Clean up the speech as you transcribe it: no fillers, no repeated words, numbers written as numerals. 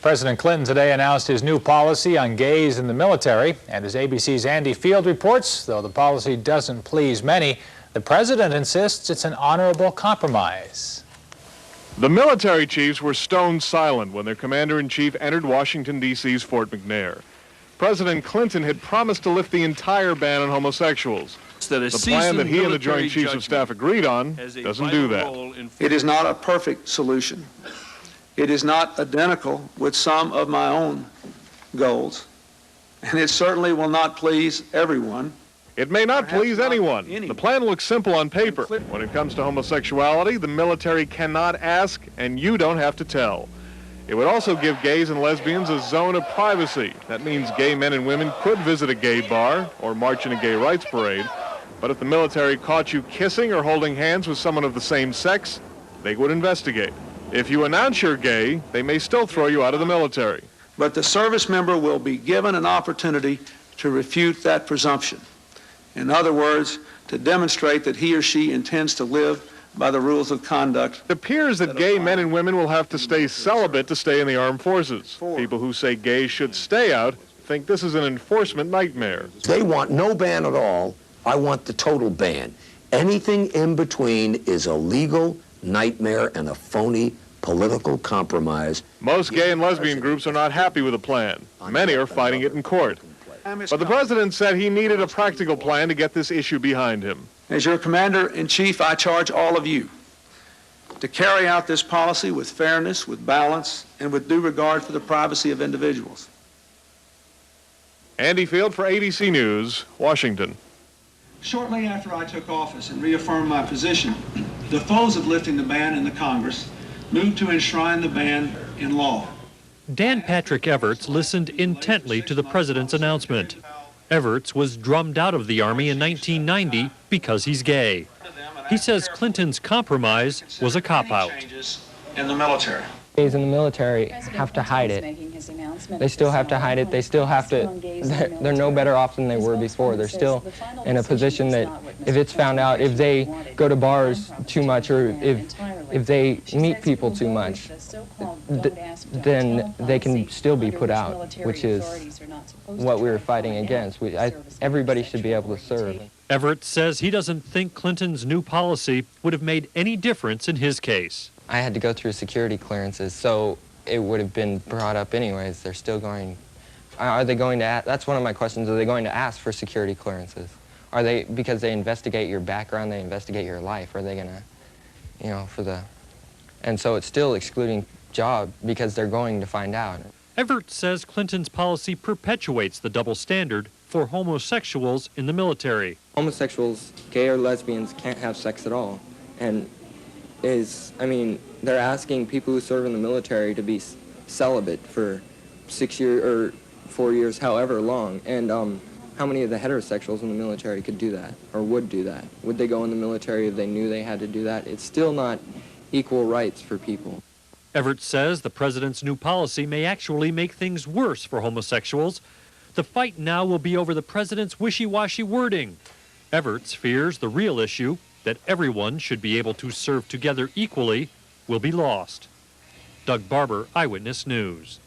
President Clinton today announced his new policy on gays in the military. And as ABC's Andy Field reports, though the policy doesn't please many, the president insists it's an honorable compromise. The military chiefs were stone silent when their commander-in-chief entered Washington, D.C.'s Fort McNair. President Clinton had promised to lift the entire ban on homosexuals. The plan that he and the Joint Chiefs of Staff agreed on doesn't do that. It is not a perfect solution. It is not identical with some of my own goals, and it certainly will not please everyone. It may not please anyone. The plan looks simple on paper. When it comes to homosexuality, the military cannot ask, and you don't have to tell. It would also give gays and lesbians a zone of privacy. That means gay men and women could visit a gay bar or march in a gay rights parade. But if the military caught you kissing or holding hands with someone of the same sex, they would investigate. If you announce you're gay, they may still throw you out of the military. But the service member will be given an opportunity to refute that presumption. In other words, to demonstrate that he or she intends to live by the rules of conduct. It appears that gay men and women will have to stay celibate to stay in the armed forces. People who say gays should stay out think this is an enforcement nightmare. They want no ban at all. I want the total ban. Anything in between is a legal nightmare and a phony political compromise. Most gay and lesbian groups are not happy with the plan. Many are fighting it in court. But the president said he needed a practical plan to get this issue behind him. As your commander-in-chief, I charge all of you to carry out this policy with fairness, with balance, and with due regard for the privacy of individuals. Andy Field for ABC News, Washington. Shortly after I took office and reaffirmed my position, the foes of lifting the ban in the Congress moved to enshrine the ban in law. Dan Patrick Evarts listened intently to the president's announcement. Evarts was drummed out of the Army in 1990 because he's gay. He says Clinton's compromise was a cop-out. In the military. Gays in the military have to hide it. They still have to hide it. They still have to, they're no better off than they were before. They're still in a position that if it's found out, if they go to bars too much or if they meet people too much, then they can still be put out, which is what we were fighting against. Everybody should be able to serve. Evarts says he doesn't think Clinton's new policy would have made any difference in his case. I had to go through security clearances, so it would have been brought up anyways. They're still going, are they going to ask, that's one of my questions, are they going to ask for security clearances? Are they, because they investigate your background, they investigate your life, are they going to, you know, and so it's still excluding job because they're going to find out. Evarts says Clinton's policy perpetuates the double standard for homosexuals in the military. Homosexuals, gay or lesbians, can't have sex at all. And they're asking people who serve in the military to be celibate for 6 years or 4 years, however long. And how many of the heterosexuals in the military could do that or would do that? Would they go in the military if they knew they had to do that? It's still not equal rights for people. Evarts says the president's new policy may actually make things worse for homosexuals. The fight now will be over the president's wishy-washy wording. Evarts fears the real issue, that everyone should be able to serve together equally, will be lost. Doug Barber, Eyewitness News.